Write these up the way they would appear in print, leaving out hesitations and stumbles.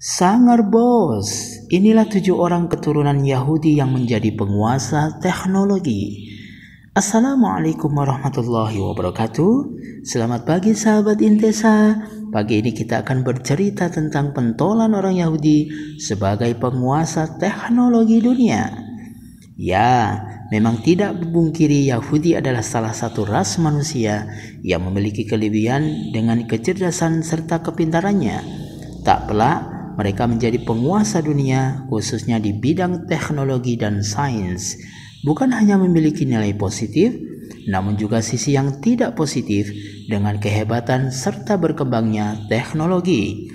Sangar bos, inilah 7 orang keturunan Yahudi yang menjadi penguasa teknologi. Assalamualaikum warahmatullahi wabarakatuh. Selamat pagi sahabat Intesa. Pagi ini kita akan bercerita tentang pentolan orang Yahudi sebagai penguasa teknologi dunia. Ya, memang tidak dipungkiri Yahudi adalah salah satu ras manusia yang memiliki kelebihan dengan kecerdasan serta kepintarannya. Tak pelak mereka menjadi penguasa dunia khususnya di bidang teknologi dan sains. Bukan hanya memiliki nilai positif, namun juga sisi yang tidak positif dengan kehebatan serta berkembangnya teknologi.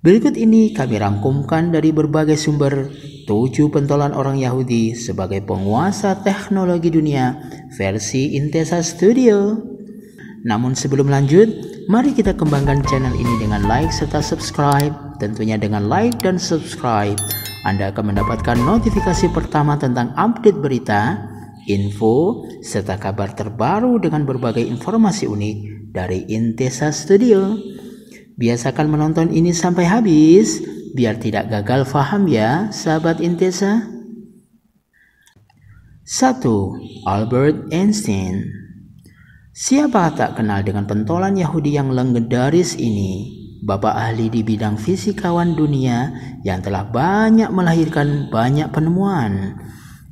Berikut ini kami rangkumkan dari berbagai sumber 7 pentolan orang Yahudi sebagai penguasa teknologi dunia versi Intesa Studio. Namun sebelum lanjut, mari kita kembangkan channel ini dengan like serta subscribe. Tentunya dengan like dan subscribe, Anda akan mendapatkan notifikasi pertama tentang update berita, info, serta kabar terbaru dengan berbagai informasi unik dari Intesa Studio. Biasakan menonton ini sampai habis, biar tidak gagal paham ya, sahabat Intesa. 1. Albert Einstein. Siapa tak kenal dengan pentolan Yahudi yang legendaris ini? Bapak ahli di bidang fisikawan dunia yang telah banyak melahirkan banyak penemuan.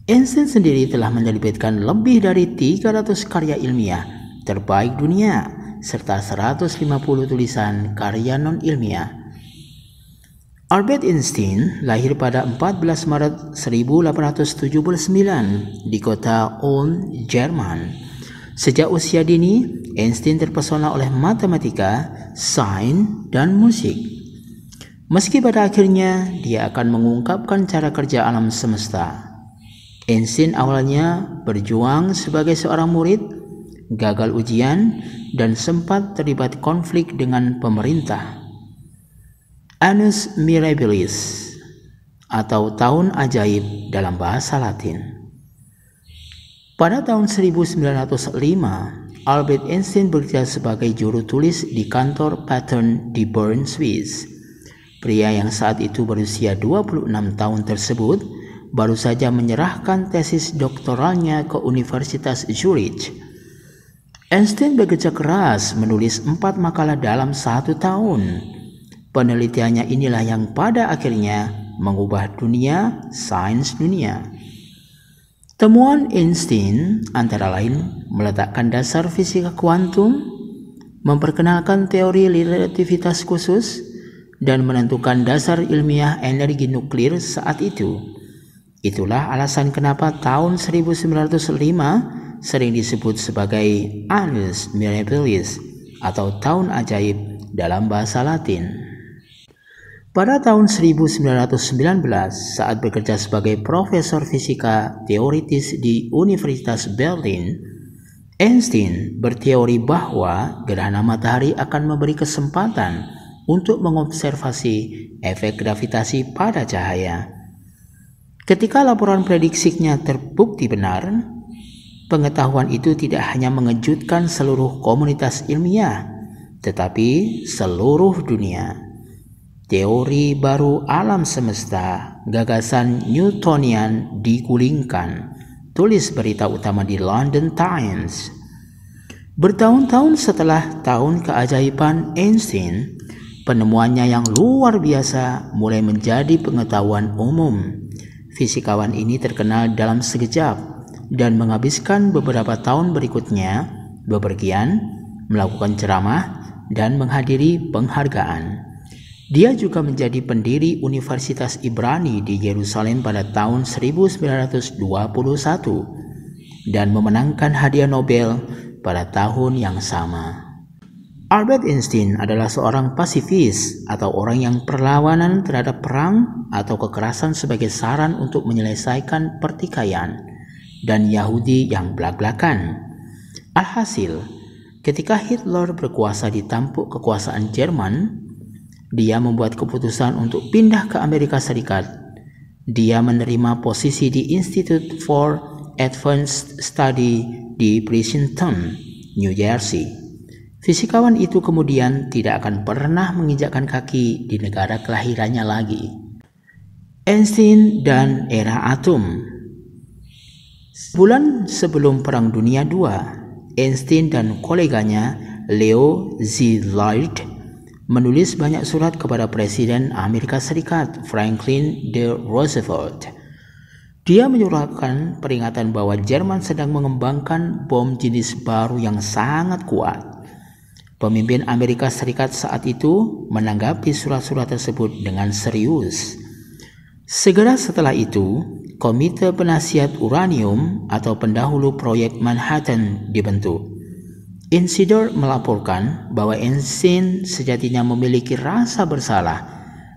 Einstein sendiri telah menerbitkan lebih dari 300 karya ilmiah terbaik dunia serta 150 tulisan karya non-ilmiah. Albert Einstein lahir pada 14 Maret 1879 di kota Ulm, Jerman. Sejak usia dini, Einstein terpesona oleh matematika, sains, dan musik. Meski pada akhirnya dia akan mengungkapkan cara kerja alam semesta. Einstein awalnya berjuang sebagai seorang murid, gagal ujian, dan sempat terlibat konflik dengan pemerintah. Annus Mirabilis atau Tahun Ajaib dalam bahasa Latin. Pada tahun 1905, Albert Einstein bekerja sebagai juru tulis di kantor Patent di Bern, Swiss. Pria yang saat itu berusia 26 tahun tersebut baru saja menyerahkan tesis doktoralnya ke Universitas Zurich. Einstein bekerja keras menulis 4 makalah dalam 1 tahun. Penelitiannya inilah yang pada akhirnya mengubah dunia sains dunia. Temuan Einstein antara lain meletakkan dasar fisika kuantum, memperkenalkan teori relativitas khusus, dan menentukan dasar ilmiah energi nuklir saat itu. Itulah alasan kenapa tahun 1905 sering disebut sebagai Annus Mirabilis atau Tahun Ajaib dalam bahasa Latin. Pada tahun 1919, saat bekerja sebagai profesor fisika teoritis di Universitas Berlin, Einstein berteori bahwa gerhana matahari akan memberi kesempatan untuk mengobservasi efek gravitasi pada cahaya. Ketika laporan prediksinya terbukti benar, pengetahuan itu tidak hanya mengejutkan seluruh komunitas ilmiah, tetapi seluruh dunia. Teori baru alam semesta, gagasan Newtonian digulingkan, tulis berita utama di London Times. Bertahun-tahun setelah tahun keajaiban Einstein, penemuannya yang luar biasa mulai menjadi pengetahuan umum. Fisikawan ini terkenal dalam sekejap dan menghabiskan beberapa tahun berikutnya bepergian, melakukan ceramah, dan menghadiri penghargaan. Dia juga menjadi pendiri Universitas Ibrani di Yerusalem pada tahun 1921 dan memenangkan hadiah Nobel pada tahun yang sama. Albert Einstein adalah seorang pasifis atau orang yang perlawanan terhadap perang atau kekerasan sebagai saran untuk menyelesaikan pertikaian dan Yahudi yang belak-belakan. Alhasil, ketika Hitler berkuasa di tampuk kekuasaan Jerman, dia membuat keputusan untuk pindah ke Amerika Serikat. Dia menerima posisi di Institute for Advanced Study di Princeton New Jersey. Fisikawan itu kemudian tidak akan pernah menginjakkan kaki di negara kelahirannya lagi. Einstein dan era atom. Sebulan sebelum Perang Dunia II, Einstein dan koleganya Leo Szilard menulis banyak surat kepada Presiden Amerika Serikat Franklin D. Roosevelt. Dia menyuarakan peringatan bahwa Jerman sedang mengembangkan bom jenis baru yang sangat kuat. Pemimpin Amerika Serikat saat itu menanggapi surat-surat tersebut dengan serius. Segera setelah itu, Komite Penasihat Uranium atau pendahulu proyek Manhattan dibentuk. Insider melaporkan bahwa Einstein sejatinya memiliki rasa bersalah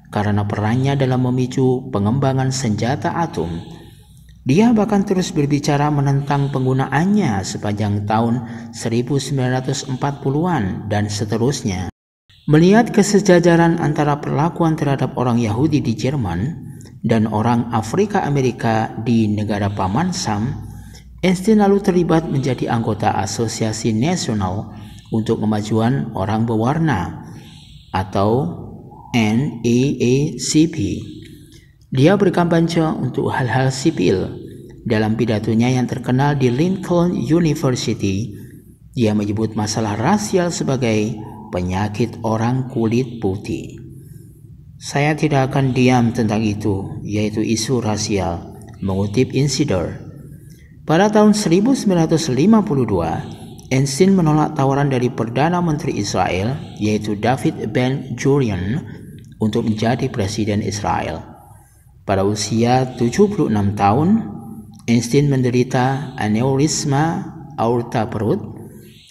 karena perannya dalam memicu pengembangan senjata atom. Dia bahkan terus berbicara menentang penggunaannya sepanjang tahun 1940-an dan seterusnya. Melihat kesejajaran antara perlakuan terhadap orang Yahudi di Jerman dan orang Afrika Amerika di negara Paman Sam, Einstein lalu terlibat menjadi anggota Asosiasi Nasional untuk Kemajuan Orang Berwarna atau NAACP. Dia berkampanye untuk hal-hal sipil. Dalam pidatonya yang terkenal di Lincoln University, dia menyebut masalah rasial sebagai penyakit orang kulit putih. Saya tidak akan diam tentang itu, yaitu isu rasial, mengutip Insider. Pada tahun 1952, Einstein menolak tawaran dari Perdana Menteri Israel, yaitu David Ben-Gurion, untuk menjadi Presiden Israel. Pada usia 76 tahun, Einstein menderita aneurisma aorta perut,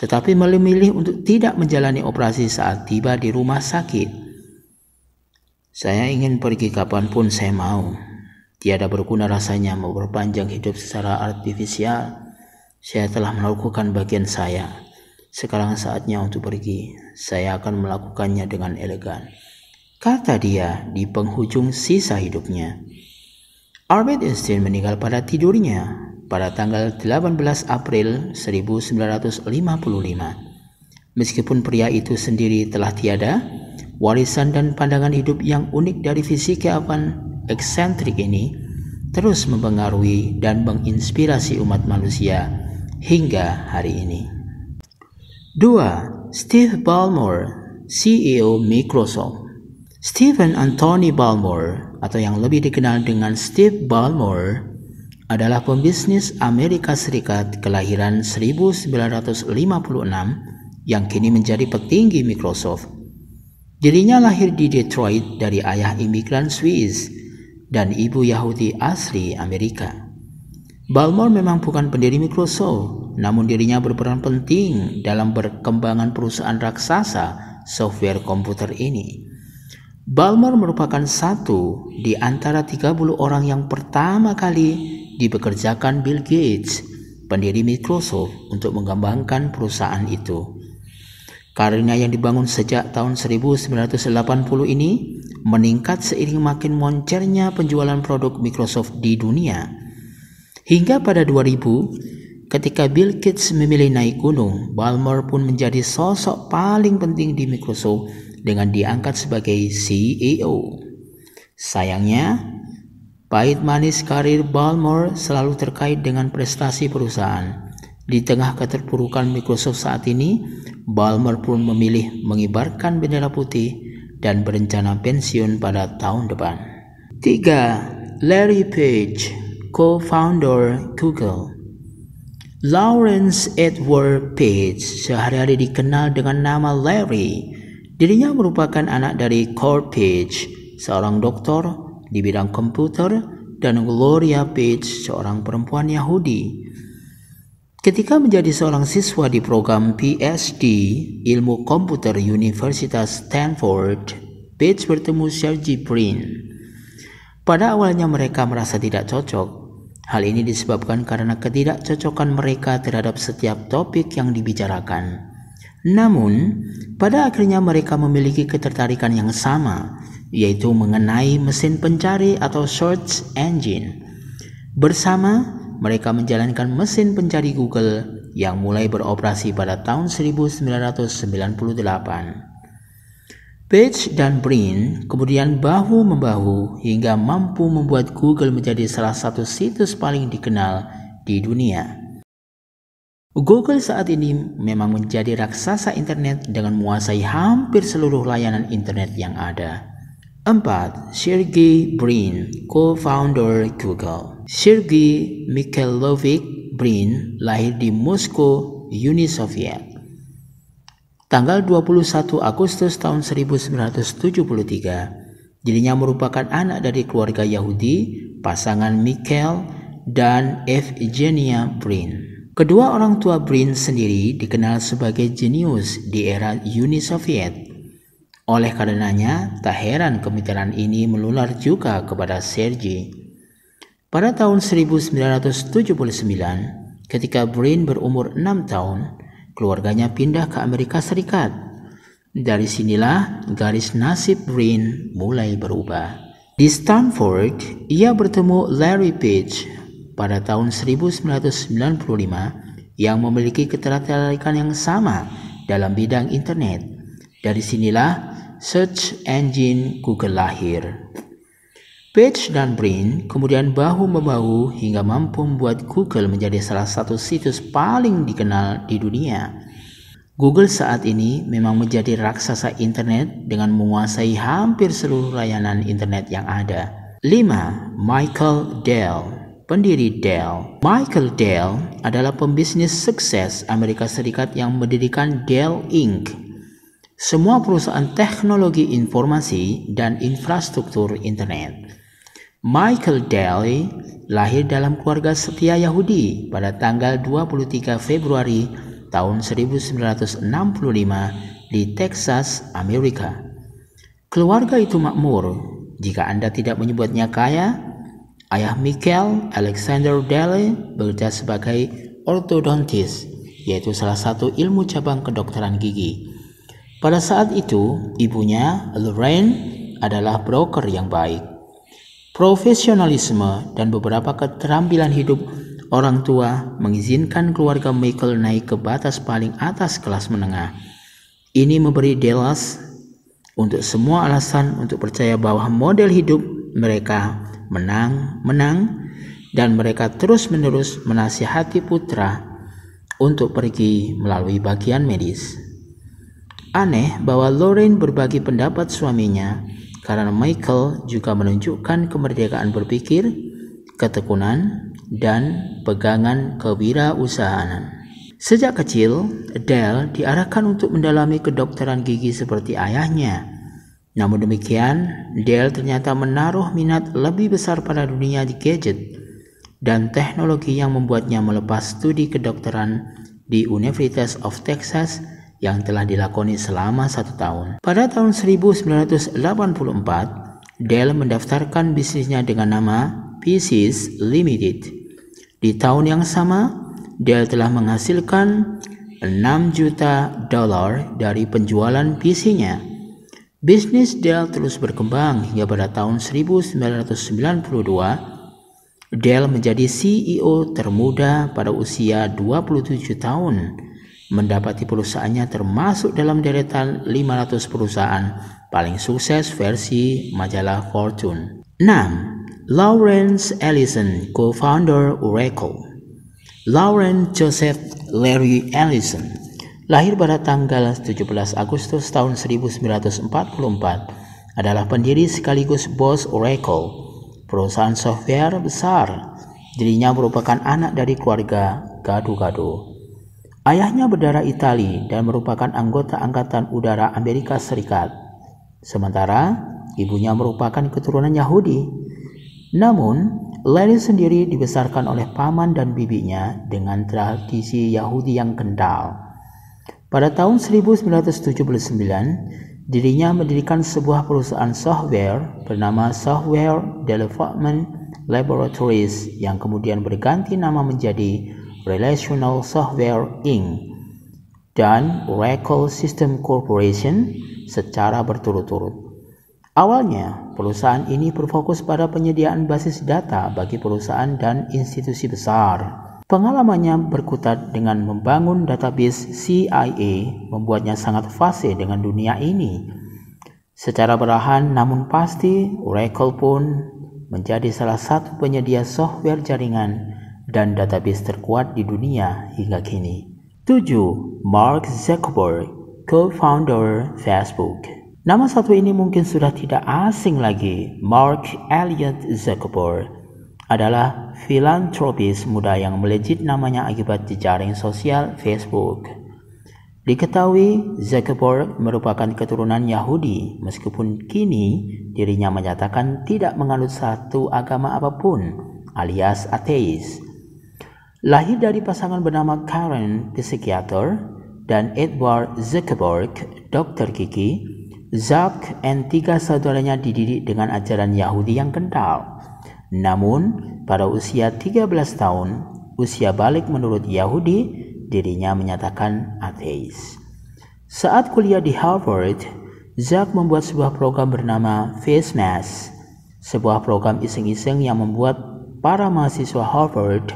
tetapi memilih untuk tidak menjalani operasi saat tiba di rumah sakit. Saya ingin pergi kapanpun saya mau. Tiada berguna rasanya memperpanjang hidup secara artifisial. Saya telah melakukan bagian saya. Sekarang saatnya untuk pergi. Saya akan melakukannya dengan elegan, kata dia di penghujung sisa hidupnya. Albert Einstein meninggal pada tidurnya pada tanggal 18 April 1955. Meskipun pria itu sendiri telah tiada, warisan dan pandangan hidup yang unik dari fisikawan eksentrik ini terus mempengaruhi dan menginspirasi umat manusia hingga hari ini. 2. Steve Ballmer, CEO Microsoft. Stephen Anthony Ballmer, atau yang lebih dikenal dengan Steve Ballmer, adalah pembisnis Amerika Serikat kelahiran 1956 yang kini menjadi petinggi Microsoft. Dirinya lahir di Detroit dari ayah imigran Swiss dan ibu Yahudi asli Amerika. Ballmer memang bukan pendiri Microsoft, namun dirinya berperan penting dalam perkembangan perusahaan raksasa software komputer ini. Ballmer merupakan satu di antara 30 orang yang pertama kali dipekerjakan Bill Gates, pendiri Microsoft, untuk mengembangkan perusahaan itu. Karirnya yang dibangun sejak tahun 1980 ini meningkat seiring makin moncernya penjualan produk Microsoft di dunia. Hingga pada 2000, ketika Bill Gates memilih naik gunung, Ballmer pun menjadi sosok paling penting di Microsoft dengan diangkat sebagai CEO. Sayangnya, pahit manis karir Ballmer selalu terkait dengan prestasi perusahaan. Di tengah keterpurukan Microsoft saat ini, Ballmer pun memilih mengibarkan bendera putih dan berencana pensiun pada tahun depan. 3. Larry Page, co-founder Google. Lawrence Edward Page sehari-hari dikenal dengan nama Larry. Dirinya merupakan anak dari Kurt Page, seorang doktor di bidang komputer, dan Gloria Page, seorang perempuan Yahudi. Ketika menjadi seorang siswa di program PhD Ilmu Komputer Universitas Stanford, Page bertemu Sergey Brin. Pada awalnya mereka merasa tidak cocok. Hal ini disebabkan karena ketidakcocokan mereka terhadap setiap topik yang dibicarakan. Namun, pada akhirnya mereka memiliki ketertarikan yang sama, yaitu mengenai mesin pencari atau search engine. Bersama, mereka menjalankan mesin pencari Google yang mulai beroperasi pada tahun 1998. Page dan Brin kemudian bahu-membahu hingga mampu membuat Google menjadi salah satu situs paling dikenal di dunia. Google saat ini memang menjadi raksasa internet dengan menguasai hampir seluruh layanan internet yang ada. 4. Sergey Brin, co-founder Google. Sergey Mikhailovich Brin lahir di Moskow, Uni Soviet. Tanggal 21 Agustus tahun 1973, dirinya merupakan anak dari keluarga Yahudi, pasangan Mikhail dan Evgenia Brin. Kedua orang tua Brin sendiri dikenal sebagai jenius di era Uni Soviet. Oleh karenanya, tak heran kemitraan ini menular juga kepada Sergey. Pada tahun 1979, ketika Brin berumur 6 tahun, keluarganya pindah ke Amerika Serikat. Dari sinilah garis nasib Brin mulai berubah. Di Stanford, ia bertemu Larry Page pada tahun 1995 yang memiliki ketertarikan yang sama dalam bidang internet. Dari sinilah search engine Google lahir. Page dan Brin kemudian bahu-membahu hingga mampu membuat Google menjadi salah satu situs paling dikenal di dunia. Google saat ini memang menjadi raksasa internet dengan menguasai hampir seluruh layanan internet yang ada. 5. Michael Dell, pendiri Dell. Michael Dell adalah pembisnis sukses Amerika Serikat yang mendirikan Dell Inc., semua perusahaan teknologi informasi dan infrastruktur internet. Michael Dell lahir dalam keluarga setia Yahudi pada tanggal 23 Februari tahun 1965 di Texas, Amerika. Keluarga itu makmur. Jika Anda tidak menyebutnya kaya, ayah Michael, Alexander Dell, bekerja sebagai ortodontis, yaitu salah satu ilmu cabang kedokteran gigi. Pada saat itu, ibunya, Lorraine, adalah broker yang baik. Profesionalisme dan beberapa keterampilan hidup orang tua mengizinkan keluarga Michael naik ke batas paling atas kelas menengah. Ini memberi Dallas untuk semua alasan untuk percaya bahwa model hidup mereka menang, dan mereka terus-menerus menasihati putra untuk pergi melalui bagian medis. Aneh bahwa Lorraine berbagi pendapat suaminya, karena Michael juga menunjukkan kemerdekaan berpikir, ketekunan, dan pegangan kewirausahaan. Sejak kecil, Dell diarahkan untuk mendalami kedokteran gigi seperti ayahnya. Namun demikian, Dell ternyata menaruh minat lebih besar pada dunia gadget dan teknologi yang membuatnya melepas studi kedokteran di University of Texas yang telah dilakoni selama 1 tahun. Pada tahun 1984, Dell mendaftarkan bisnisnya dengan nama PCs Limited. Di tahun yang sama, Dell telah menghasilkan $6 juta dari penjualan PC-nya. Bisnis Dell terus berkembang hingga pada tahun 1992, Dell menjadi CEO termuda pada usia 27 tahun, mendapati perusahaannya termasuk dalam deretan 500 perusahaan paling sukses versi majalah Fortune. 6. Lawrence Ellison, co-founder Oracle. Lawrence Joseph Larry Ellison lahir pada tanggal 17 Agustus tahun 1944, adalah pendiri sekaligus bos Oracle, perusahaan software besar. Dirinya merupakan anak dari keluarga gado-gado. Ayahnya berdarah Itali dan merupakan anggota Angkatan Udara Amerika Serikat, sementara ibunya merupakan keturunan Yahudi. Namun, Larry sendiri dibesarkan oleh paman dan bibinya dengan tradisi Yahudi yang kental. Pada tahun 1979, dirinya mendirikan sebuah perusahaan software bernama Software Development Laboratories yang kemudian berganti nama menjadi Relational Software Inc. dan Oracle System Corporation secara berturut-turut. Awalnya, perusahaan ini berfokus pada penyediaan basis data bagi perusahaan dan institusi besar. Pengalamannya berkutat dengan membangun database CIA membuatnya sangat fasih dengan dunia ini. Secara perlahan namun pasti, Oracle pun menjadi salah satu penyedia software jaringan dan database terkuat di dunia hingga kini. 7. Mark Zuckerberg, co-founder Facebook. Nama satu ini mungkin sudah tidak asing lagi. Mark Elliott Zuckerberg adalah filantropis muda yang melejit namanya akibat jejaring sosial Facebook. Diketahui Zuckerberg merupakan keturunan Yahudi, meskipun kini dirinya menyatakan tidak menganut satu agama apapun, alias ateis. Lahir dari pasangan bernama Karen, psikiater, dan Edward Zuckerberg, dokter gigi, Zuck dan 3 saudaranya dididik dengan ajaran Yahudi yang kental. Namun, pada usia 13 tahun, usia balik menurut Yahudi, dirinya menyatakan ateis. Saat kuliah di Harvard, Zuck membuat sebuah program bernama Face Mask, sebuah program iseng-iseng yang membuat para mahasiswa Harvard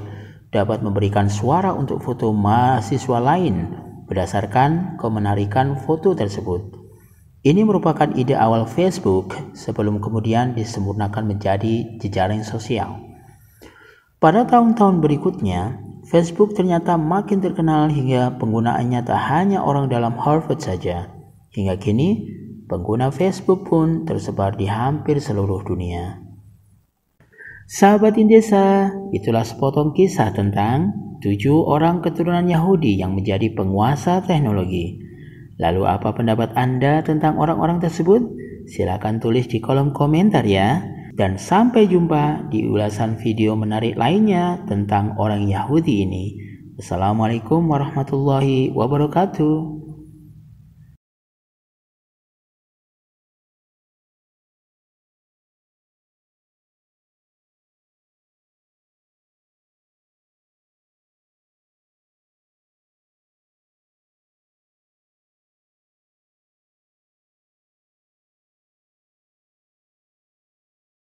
dapat memberikan suara untuk foto mahasiswa lain berdasarkan kemenarikan foto tersebut. Ini merupakan ide awal Facebook sebelum kemudian disempurnakan menjadi jejaring sosial. Pada tahun-tahun berikutnya, Facebook ternyata makin terkenal hingga penggunaannya tak hanya orang dalam Harvard saja. Hingga kini, pengguna Facebook pun tersebar di hampir seluruh dunia. Sahabat Indesa, itulah sepotong kisah tentang 7 orang keturunan Yahudi yang menjadi penguasa teknologi. Lalu apa pendapat Anda tentang orang-orang tersebut? Silakan tulis di kolom komentar ya. Dan sampai jumpa di ulasan video menarik lainnya tentang orang Yahudi ini. Assalamualaikum warahmatullahi wabarakatuh.